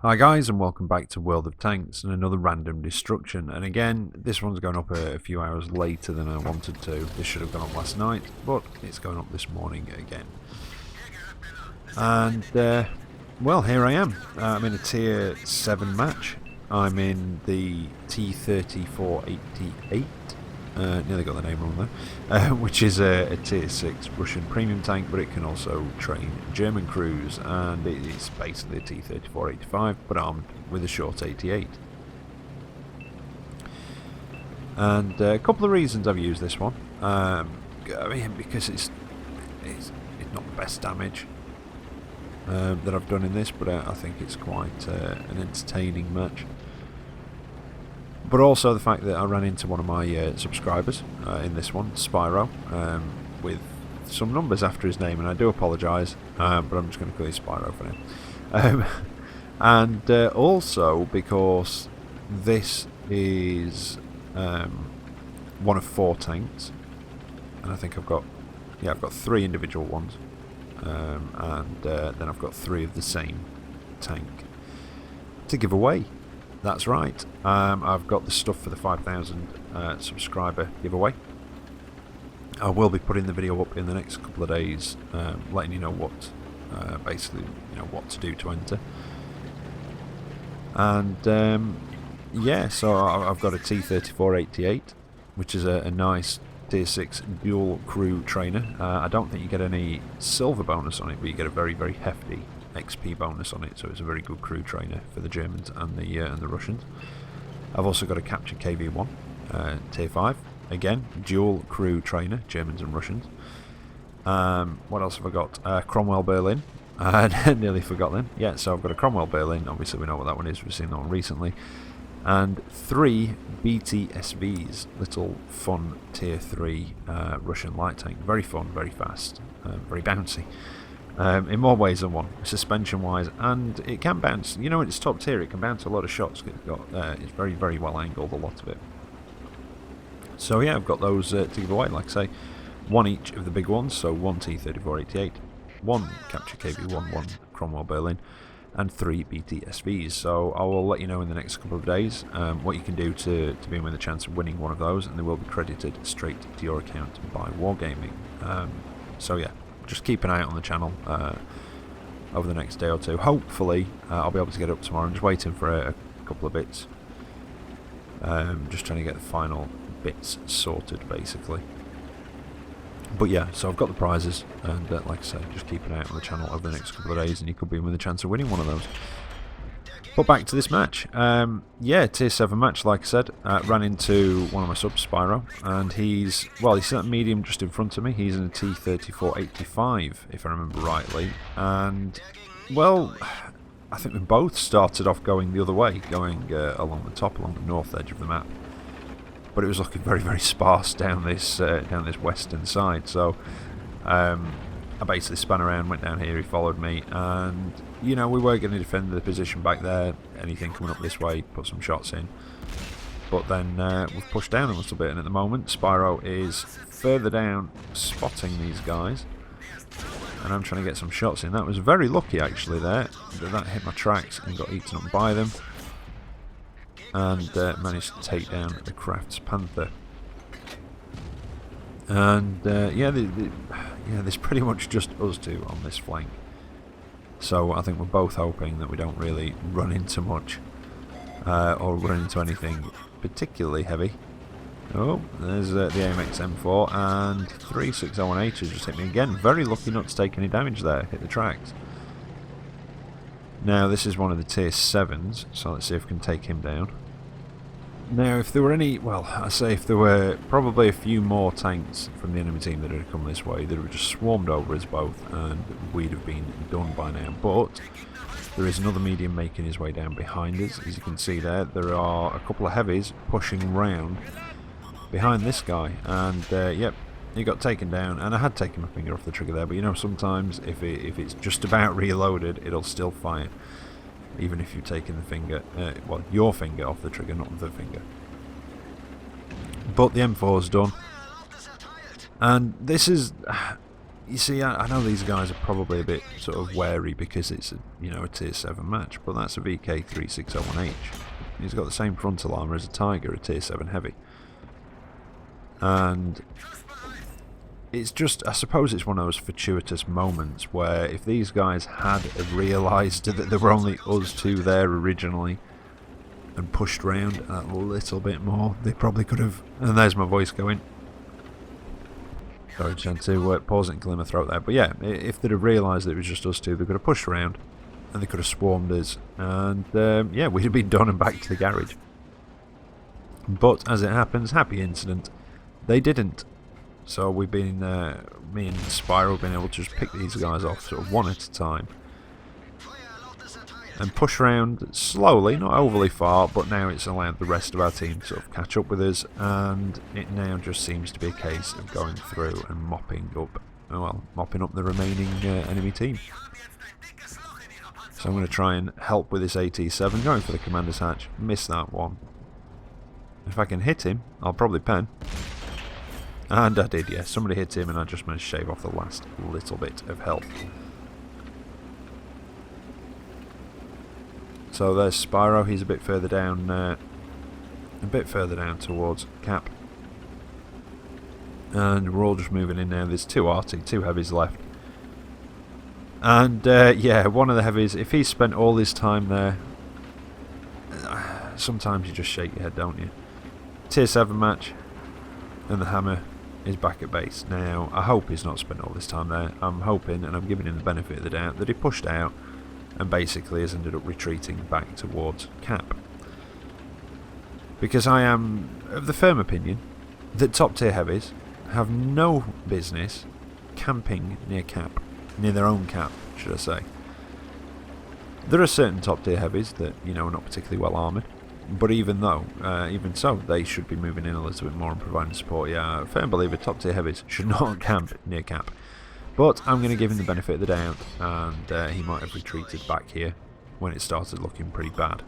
Hi guys, and welcome back to World of Tanks and another random destruction. And again, this one's going up a few hours later than I wanted to. This should have gone up last night, but it's going up this morning again. And well, here I am. I'm in a tier 7 match. I'm in the T-3488. Nearly got the name wrong there, which is a tier 6 Russian premium tank, but it can also train German crews, and it's basically a T-3485 but armed with a short 88. And a couple of reasons I've used this one. I mean, because it's not the best damage that I've done in this, but I think it's quite an entertaining match. But also the fact that I ran into one of my subscribers in this one, Spyro, with some numbers after his name, and I do apologise, but I'm just going to call you Spyro for now. And also because this is one of 4 tanks, and I think I've got 3 individual ones, and then I've got 3 of the same tank to give away. That's right, I've got the stuff for the 5,000 subscriber giveaway. I will be putting the video up in the next couple of days, letting you know what, basically, what to do to enter. And yeah, so I've got a T-3488, which is a nice tier 6 dual crew trainer. I don't think you get any silver bonus on it, but you get a very, very hefty XP bonus on it, so it's a very good crew trainer for the Germans and the Russians. I've also got a Capture KV1 tier 5, again dual crew trainer, Germans and Russians. What else have I got? Cromwell Berlin. I nearly forgot them. Yeah, so I've got a Cromwell Berlin, obviously we know what that one is, we've seen that one recently. And 3 BTSVs, little fun tier 3 Russian light tank. Very fun, very fast, very bouncy. In more ways than one, suspension wise, and it can bounce. You know, it's top tier, it can bounce a lot of shots. It's very, very well angled, a lot of it. So yeah, I've got those to give away, like I say, 1 each of the big ones, so 1 T-3488, 1 Capture KV1, 1 Cromwell Berlin, and 3 BTSVs. So I will let you know in the next couple of days what you can do to be with a chance of winning one of those, and they will be credited straight to your account by Wargaming. So yeah, just keep an eye out on the channel over the next day or two. Hopefully I'll be able to get up tomorrow. I'm just waiting for a couple of bits, just trying to get the final bits sorted basically. But yeah, so I've got the prizes, and like I said, just keep an eye out on the channel over the next couple of days and you could be in with a chance of winning one of those. But back to this match. Yeah, tier 7 match, like I said. Ran into one of my subs, Spyro, and he's at medium just in front of me. He's in a T-3485, if I remember rightly. And, well, I think we both started off going the other way, going along the top, along the north edge of the map. But it was looking very, very sparse down this western side, so I basically spun around, went down here, he followed me, and we were going to defend the position back there, anything coming up this way, put some shots in. But then we've pushed down a little bit, and at the moment Spyro is further down spotting these guys, and I'm trying to get some shots in. That was very lucky actually there, that hit my tracks and got eaten up by them, and managed to take down the Crafts Panther. And yeah, there's pretty much just us two on this flank. So I think we're both hoping that we don't really run into much, or run into anything particularly heavy. Oh, there's the AMX M4, and 3601H has just hit me again. Very lucky not to take any damage there, hit the tracks. Now this is one of the tier 7s, so let's see if we can take him down. Now, if there were any, well, I say if there were probably a few more tanks from the enemy team that had come this way, that would have just swarmed over us both, and we'd have been done by now. But there is another medium making his way down behind us. As you can see there, there are a couple of heavies pushing round behind this guy, and yep, he got taken down. And I had taken my finger off the trigger there, but sometimes if it's just about reloaded, it'll still fire. Even if you've taken the finger, well, your finger off the trigger, not the finger. But the M4's done. And this is, You see, I know these guys are probably a bit sort of wary because it's a, you know, a tier 7 match, but that's a VK360-1H. He's got the same frontal armour as a Tiger, a tier 7 heavy. And it's just, I suppose it's one of those fortuitous moments where if these guys had realised that there were only us two there originally and pushed round a little bit more, they probably could have... And there's my voice going. Sorry, trying to pause it and clear my throat there. But yeah, if they'd have realised that it was just us two, they could have pushed around and they could have swarmed us. And yeah, we'd have been done and back to the garage. But as it happens, happy incident, they didn't. So we've been, me and Spyro have been able to just pick these guys off sort of one at a time. And push around slowly, not overly far, but now it's allowed the rest of our team to sort of catch up with us, and it now just seems to be a case of going through and mopping up the remaining enemy team. So I'm going to try and help with this AT-7, going for the commander's hatch, miss that one. If I can hit him, I'll probably pen. And I did, yeah, somebody hit him and I just managed to shave off the last little bit of health. So there's Spyro, he's a bit further down towards Cap. And we're all just moving in now. There's two arty, two heavies left. And yeah, one of the heavies, if he's spent all his time there, sometimes you just shake your head, don't you? Tier 7 match, and the hammer is back at base. Now, I hope he's not spent all this time there. I'm hoping, and I'm giving him the benefit of the doubt, that he pushed out and basically has ended up retreating back towards Cap. Because I am of the firm opinion that top tier heavies have no business camping near Cap, near their own Cap, should I say. There are certain top tier heavies that, you know, are not particularly well armoured, but even so, they should be moving in a little bit more and providing support. Yeah, firm believer, top tier heavies should not camp near Cap. But I'm going to give him the benefit of the doubt, and he might have retreated back here when it started looking pretty bad.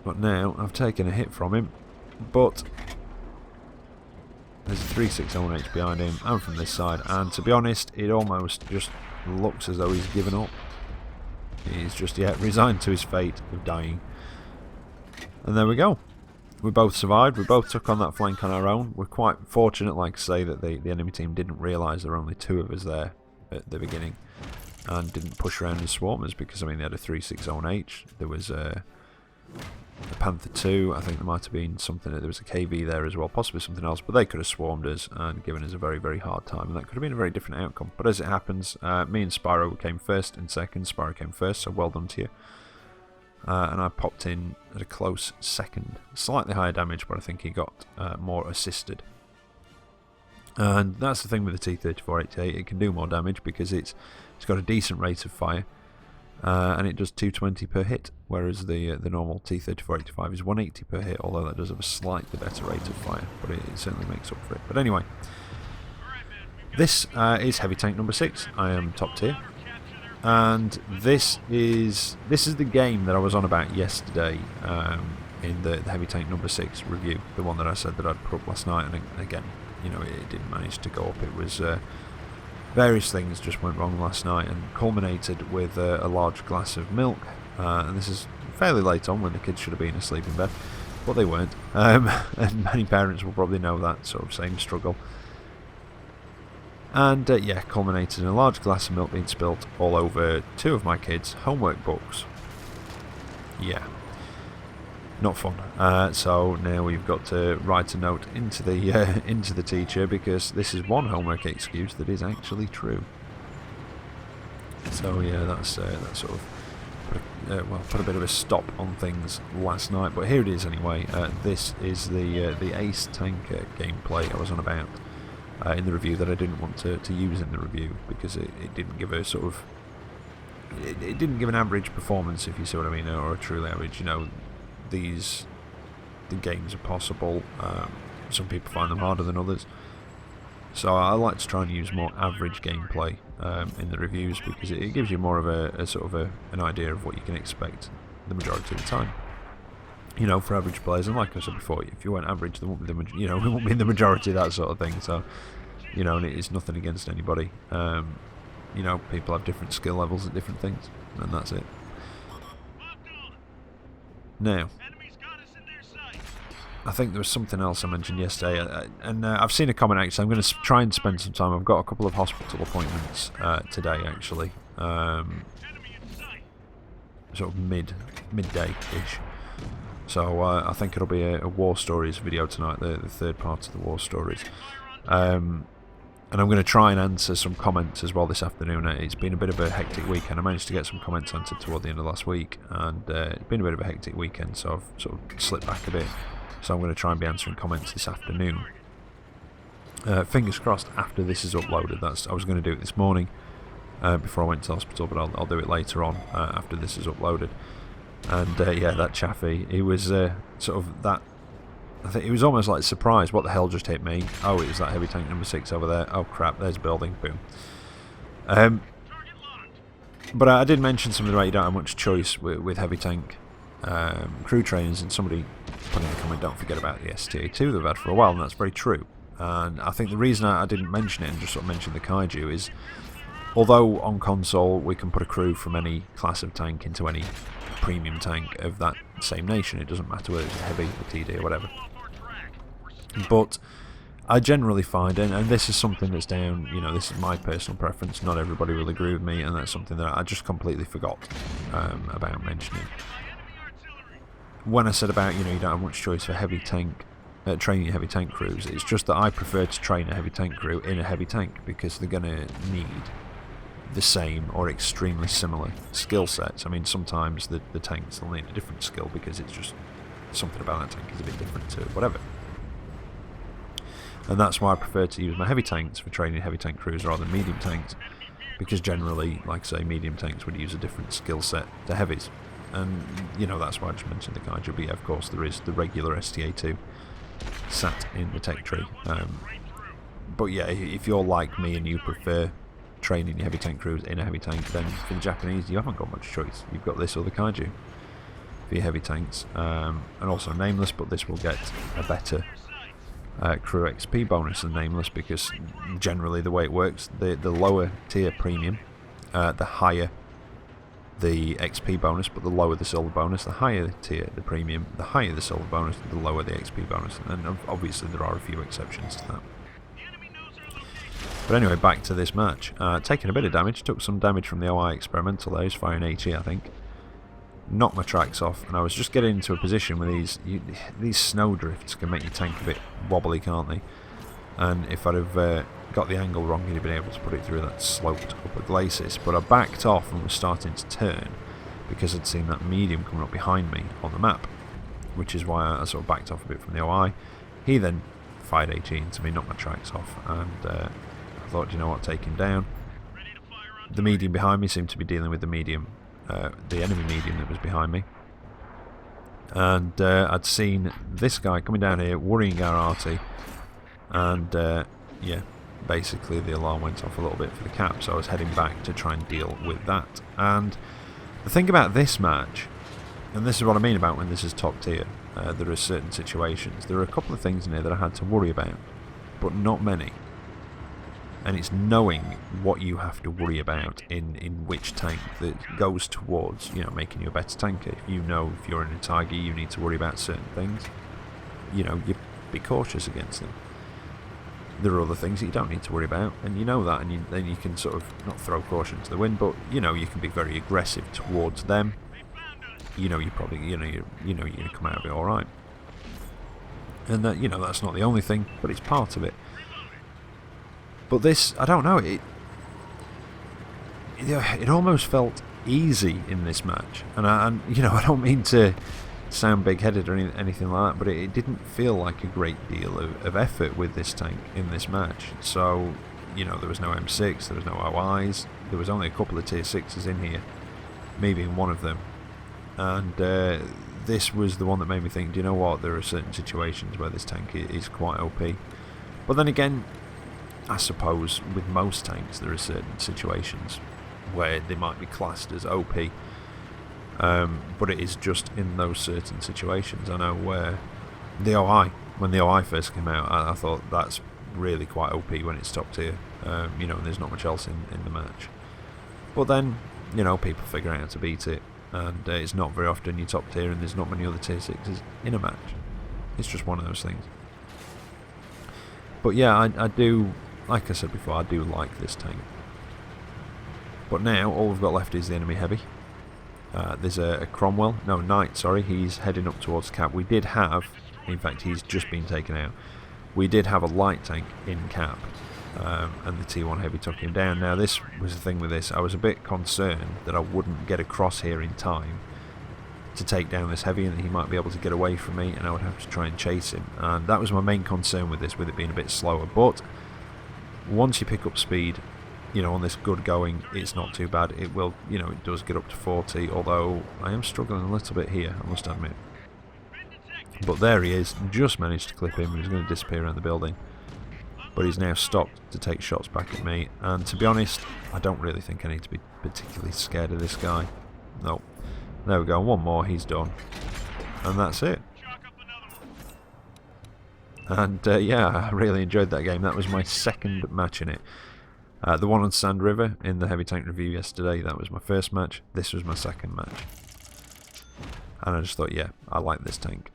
But now I've taken a hit from him, but there's a 360-1H behind him and from this side, and to be honest, it almost just looks as though he's given up. He's just yet resigned to his fate of dying. And there we go. We both survived, we both took on that flank on our own. We're quite fortunate, like I say, that the enemy team didn't realise there were only two of us there at the beginning and didn't push around and swarm us, because I mean they had a 360-1H, there was a Panther 2, I think there might have been something, there was a KV there as well, possibly something else, but they could have swarmed us and given us a very, very hard time, and that could have been a very different outcome. But as it happens, me and Spyro came first and second. Spyro came first, so well done to you. And I popped in at a close second. Slightly higher damage, but I think he got more assisted. And that's the thing with the T-34-88, it can do more damage because it's got a decent rate of fire. And it does 220 per hit, whereas the normal T-34-85 is 180 per hit, although that does have a slightly better rate of fire, but it certainly makes up for it. But anyway, this is Heavy Tank number 6. I am top tier. And this is the game that I was on about yesterday in the Heavy Tank number 6 review, the one that I said that I'd put up last night, and again, you know, it didn't manage to go up. It was various things just went wrong last night and culminated with a large glass of milk, and this is fairly late on when the kids should have been asleep in bed, but they weren't, and many parents will probably know that sort of same struggle. And yeah, culminated in a large glass of milk being spilt all over two of my kids' homework books. Yeah, not fun. So now we've got to write a note into the teacher, because this is one homework excuse that is actually true. So yeah, that's sort of put a bit of a stop on things last night. But here it is anyway. This is the Ace Tanker gameplay I was on about in the review, that I didn't want to use in the review because it didn't give a sort of it didn't give an average performance, if you see what I mean, or a truly average. You know, the games are possible. Some people find them harder than others, so I like to try and use more average gameplay in the reviews, because it gives you more of a sort of an idea of what you can expect the majority of the time. you know, for average players. And like I said before, if you weren't average, there won't be we won't be in the majority of that sort of thing. So, you know, and it's nothing against anybody. You know, people have different skill levels at different things, and that's it. Now, I think there was something else I mentioned yesterday, and I've seen a comment actually. I'm going to try and spend some time. I've got a couple of hospital appointments today, actually, sort of midday-ish. So I think it'll be a War Stories video tonight, the third part of the War Stories. And I'm going to try and answer some comments as well this afternoon. It's been a bit of a hectic weekend. I managed to get some comments answered toward the end of last week, and it's been a bit of a hectic weekend, so I've sort of slipped back a bit. So I'm going to try and be answering comments this afternoon. Fingers crossed after this is uploaded. I was going to do it this morning before I went to the hospital, but I'll do it later on after this is uploaded. And yeah, that Chaffee, he was sort of that. I think he was almost like surprised. What the hell just hit me? Oh, it was that heavy tank number 6 over there. Oh crap, there's a building. Boom. But I did mention something about you don't have much choice with heavy tank crew trainers, and somebody put in a comment, don't forget about the STA2 they've had for a while, and that's very true. And I think the reason I didn't mention it and just sort of mention the Kaiju is, although on console we can put a crew from any class of tank into any premium tank of that same nation, it doesn't matter whether it's a heavy, a TD or whatever. But I generally find, and this is something that's down, you know, this is my personal preference, not everybody will agree with me, and that's something that I just completely forgot about mentioning. When I said about, you know, you don't have much choice for heavy tank, training heavy tank crews, it's just that I prefer to train a heavy tank crew in a heavy tank, because they're going to need the same or extremely similar skill sets. I mean, sometimes the tanks will need a different skill because it's just something about that tank is a bit different to whatever. And that's why I prefer to use my heavy tanks for training heavy tank crews rather than medium tanks, because generally, like I say, medium tanks would use a different skill set to heavies. And, you know, that's why I just mentioned the Kaiju. But yeah, of course, there is the regular STA2 sat in the tech tree. But yeah, if you're like me and you prefer training your heavy tank crews in a heavy tank, then for the Japanese, you haven't got much choice. You've got this or the Kaiju for your heavy tanks. And also Nameless, but this will get a better crew XP bonus than Nameless, because generally the way it works, the lower tier premium, the higher the XP bonus, but the lower the silver bonus. The higher the tier the premium, the higher the silver bonus, the lower the XP bonus. And obviously there are a few exceptions to that. But anyway, back to this match. Taking a bit of damage, took some damage from the OI experimental there. He's firing HE, I think. Knocked my tracks off, and I was just getting into a position where these snow drifts can make your tank a bit wobbly, can't they? And if I'd have got the angle wrong, he'd have been able to put it through that sloped upper glacis. But I backed off and was starting to turn because I'd seen that medium coming up behind me on the map, which is why I sort of backed off a bit from the OI. He then fired HE into me, knocked my tracks off, and I thought, you know what, take him down. The medium behind me seemed to be dealing with the medium, the enemy medium that was behind me. And I'd seen this guy coming down here, worrying our arty, and yeah, basically the alarm went off a little bit for the cap, so I was heading back to try and deal with that. And the thing about this match, and this is what I mean about when this is top tier, there are certain situations, there are a couple of things in here that I had to worry about, but not many. And it's knowing what you have to worry about in which tank that goes towards, you know, making you a better tanker. If you know if you're in a Tiger you need to worry about certain things, you know, you be cautious against them. There are other things that you don't need to worry about, and you know that, and then you can sort of not throw caution to the wind, but you know you can be very aggressive towards them. You know you probably, you know you're going to come out of it all right, and that, you know, that's not the only thing, but it's part of it. But this, I don't know, it almost felt easy in this match, and you know, I don't mean to sound big-headed or anything like that, but it didn't feel like a great deal of effort with this tank in this match. So, you know, there was no M6, there was no OIs, there was only a couple of tier 6s in here, me being one of them, and this was the one that made me think, do you know what, there are certain situations where this tank is quite OP. But then again, I suppose with most tanks there are certain situations where they might be classed as OP. but it is just in those certain situations. I know where the OI, when the OI first came out, I thought that's really quite OP when it's top tier, you know, and there's not much else in the match. But then, you know, people figure out how to beat it, and it's not very often you're top tier and there's not many other tier 6s in a match. It's just one of those things. But yeah, I do, like I said before, I do like this tank. But now, all we've got left is the enemy heavy. There's a Cromwell, no, Knight, sorry, he's heading up towards cap. We did have, in fact he's just been taken out, we did have a light tank in cap, and the T1 heavy took him down. Now this was the thing with this, I was a bit concerned that I wouldn't get across here in time to take down this heavy and that he might be able to get away from me and I would have to try and chase him, and that was my main concern with this, with it being a bit slower. But once you pick up speed, you know, on this good going, it's not too bad. It will, you know, it does get up to 40, although I am struggling a little bit here, I must admit. But there he is, just managed to clip him. He was going to disappear around the building, but he's now stopped to take shots back at me, and to be honest, I don't really think I need to be particularly scared of this guy. No. There we go, one more, he's done. And that's it. And yeah, I really enjoyed that game. That was my second match in it. The one on Sand River in the heavy tank review yesterday, that was my first match. This was my second match. And I just thought, yeah, I like this tank.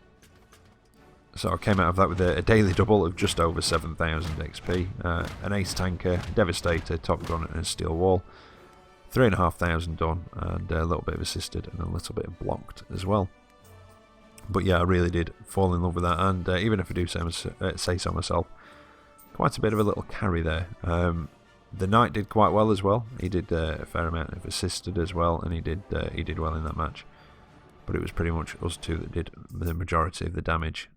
So I came out of that with a daily double of just over 7,000 XP. An ace tanker, devastator, top gun and a steel wall. 3,500 done, and a little bit of assisted and a little bit of blocked as well. But yeah, I really did fall in love with that, and even if I do say so myself, quite a bit of a little carry there. The Knight did quite well as well. He did a fair amount of assisted as well, and he did well in that match. But it was pretty much us two that did the majority of the damage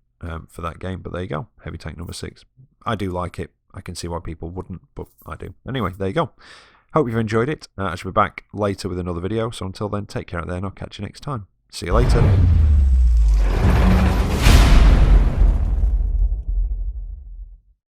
for that game. But there you go, heavy tank number 6. I do like it. I can see why people wouldn't, but I do. Anyway, there you go. Hope you've enjoyed it. I shall be back later with another video. So until then, take care out there, and I'll catch you next time. See you later.